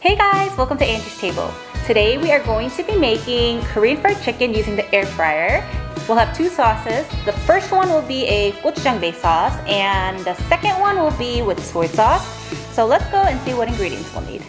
Hey guys, welcome to Angie's Table. Today we are going to be making Korean fried chicken using the air fryer. We'll have two sauces. The first one will be a gochujang-based sauce and the second one will be with soy sauce. So let's go and see what ingredients we'll need.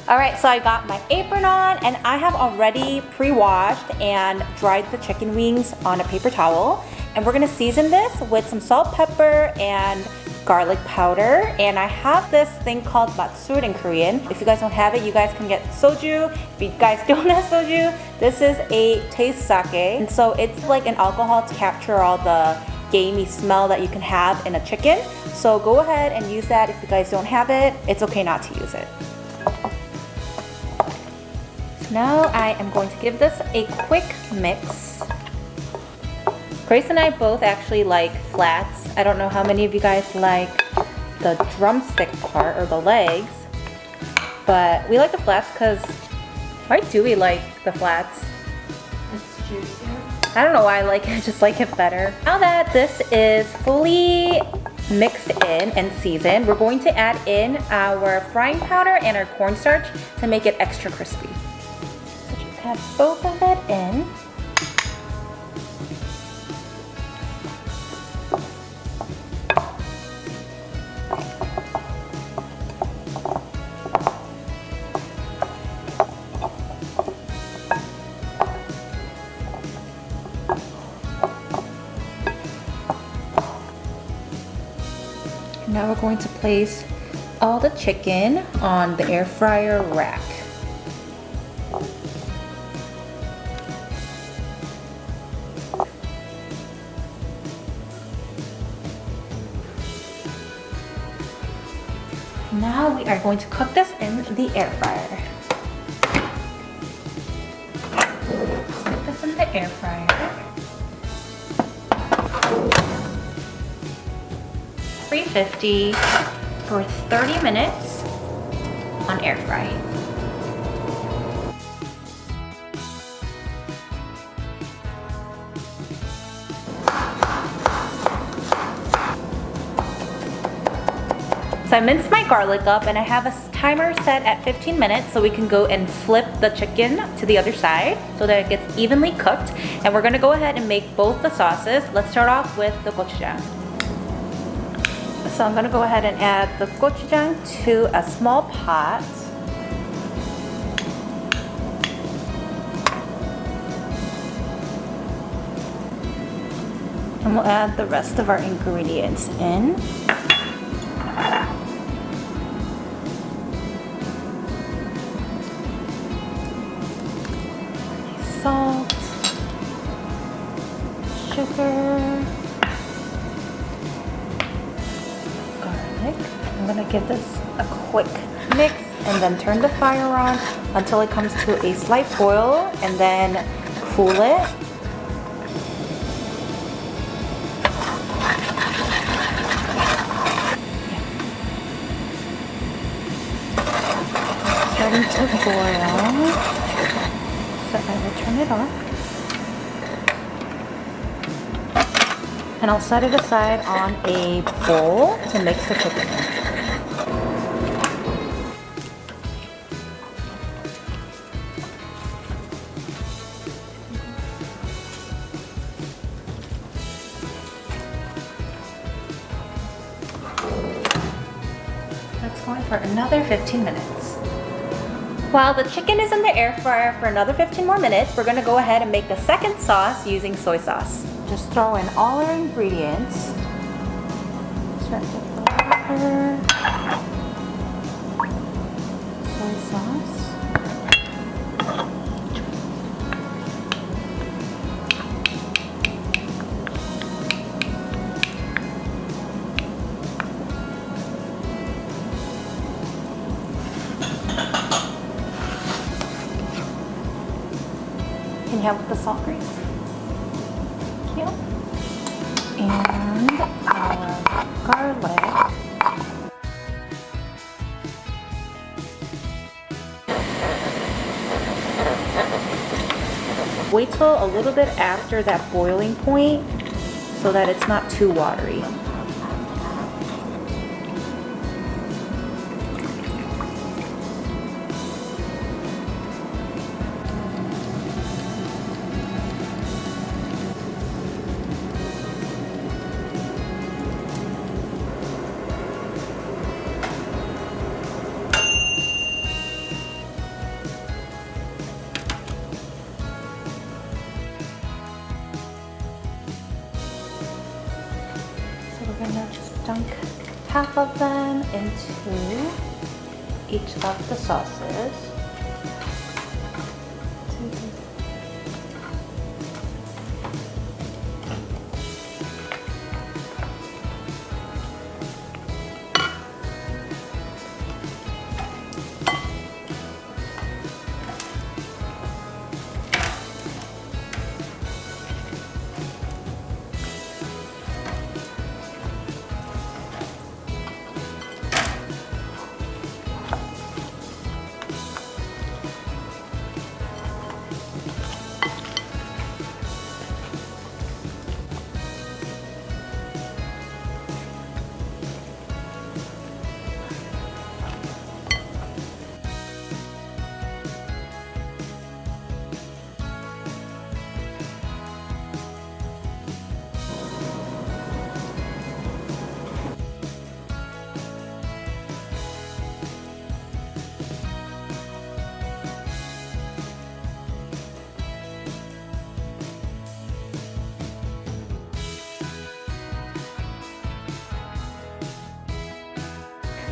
Alright, so I got my apron on and I have already pre-washed and dried the chicken wings on a paper towel. And we're gonna season this with some salt, pepper, and garlic powder. And I have this thing called matsur in Korean. If you guys don't have it, you guys can get soju. If you guys don't have soju, this is a taste sake. And so it's like an alcohol to capture all the gamey smell that you can have in a chicken. So go ahead and use that. If you guys don't have it, it's okay not to use it. Now I am going to give this a quick mix. Grace and I both actually like flats. I don't know how many of you guys like the drumstick part or the legs, but we like the flats because, why do we like the flats? It's juicier. I don't know why I like it, I just like it better. Now that this is fully mixed in and seasoned, we're going to add in our frying powder and our cornstarch to make it extra crispy. Add both of it in. Now we're going to place all the chicken on the air fryer rack. Now we are going to cook this in the air fryer. Stick this in the air fryer. 350 for 30 minutes on air frying. So I minced my garlic up and I have a timer set at 15 minutes so we can go and flip the chicken to the other side so that it gets evenly cooked. And we're gonna go ahead and make both the sauces. Let's start off with the gochujang. So I'm gonna go ahead and add the gochujang to a small pot. And we'll add the rest of our ingredients in. Salt, sugar, garlic. I'm gonna give this a quick mix and then turn the fire on until it comes to a slight boil and then cool it. Starting to boil. So I will turn it off. And I'll set it aside on a bowl to mix the chicken in. That's going for another 15 minutes. While the chicken is in the air fryer for another 15 more minutes, we're gonna go ahead and make the second sauce using soy sauce. Just throw in all our ingredients. Start with the pepper, soy sauce, can you help with the salt, Grace? Thank you. And our garlic. Wait till a little bit after that boiling point so that it's not too watery. we're gonna just dunk half of them into each of the sauces.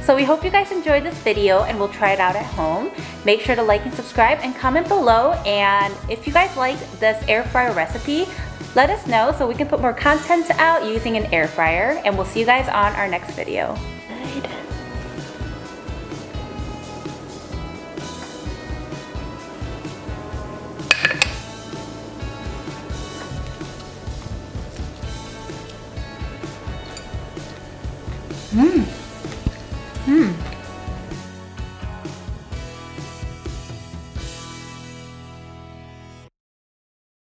So we hope you guys enjoyed this video and will try it out at home. Make sure to like and subscribe and comment below. And if you guys like this air fryer recipe, let us know so we can put more content out using an air fryer. And we'll see you guys on our next video. Mmm.